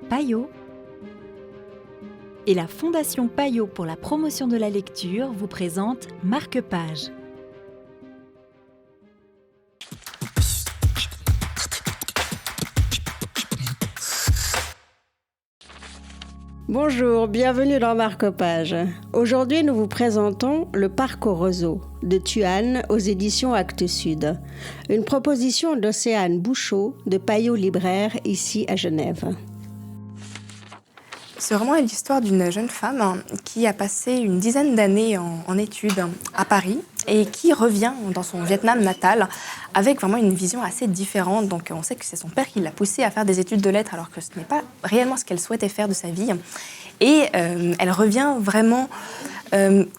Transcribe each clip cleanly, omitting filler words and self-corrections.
Payot et la Fondation Payot pour la promotion de la lecture vous présente Marque-Page. Bonjour, bienvenue dans Marque-Page. Aujourd'hui, nous vous présentons Le Parc aux roseaux de Thuane aux éditions Actes Sud. Une proposition d'Océane Bouchot de Payot Libraire ici à Genève. Ce roman est l'histoire d'une jeune femme qui a passé une dizaine d'années en études à Paris et qui revient dans son Vietnam natal avec vraiment une vision assez différente. Donc on sait que c'est son père qui l'a poussée à faire des études de lettres alors que ce n'est pas réellement ce qu'elle souhaitait faire de sa vie. Et elle revient vraiment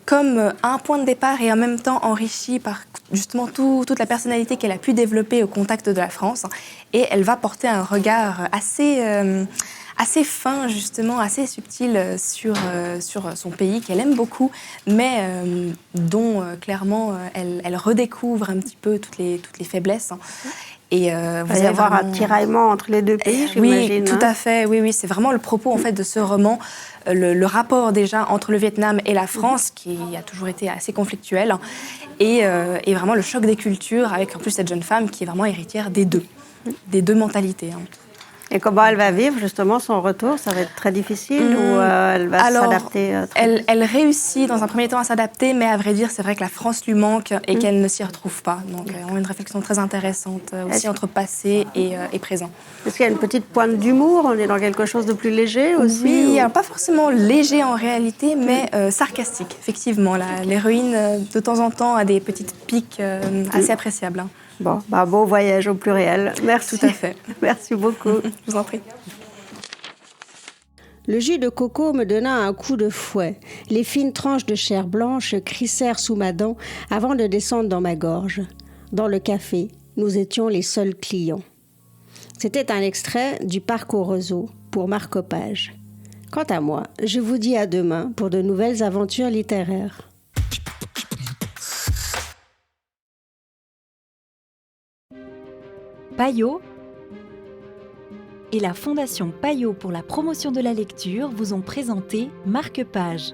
comme un point de départ et en même temps enrichie par justement toute la personnalité qu'elle a pu développer au contact de la France. Et elle va porter un regard assez fin, justement, assez subtil sur son pays qu'elle aime beaucoup, mais dont clairement elle redécouvre un petit peu toutes les faiblesses. Et il va y avoir un tiraillement entre les deux pays, j'imagine. Oui, tout à fait. Oui, c'est vraiment le propos en fait de ce roman, le rapport déjà entre le Vietnam et la France, qui a toujours été assez conflictuel, et vraiment le choc des cultures, avec en plus cette jeune femme qui est vraiment héritière des deux mentalités. Et comment elle va vivre justement son retour? Ça va être très difficile ou elle va s'adapter elle réussit dans un premier temps à s'adapter, mais à vrai dire, c'est vrai que la France lui manque et qu'elle ne s'y retrouve pas. Donc, on a une réflexion très intéressante aussi entre passé et présent. Est-ce qu'il y a une petite pointe d'humour? On est dans quelque chose de plus léger aussi? Oui, alors pas forcément léger en réalité, mais sarcastique, effectivement. L'héroïne, de temps en temps, a des petites piques assez appréciables. Bon, bon voyage au pluriel. Merci. Tout à fait. Merci beaucoup. Je vous en prie. Le jus de coco me donna un coup de fouet. Les fines tranches de chair blanche crissèrent sous ma dent avant de descendre dans ma gorge. Dans le café, nous étions les seuls clients. C'était un extrait du Parc aux roseaux pour Marque-Page. Quant à moi, je vous dis à demain pour de nouvelles aventures littéraires. Payot et la Fondation Payot pour la promotion de la lecture vous ont présenté Marque-Page.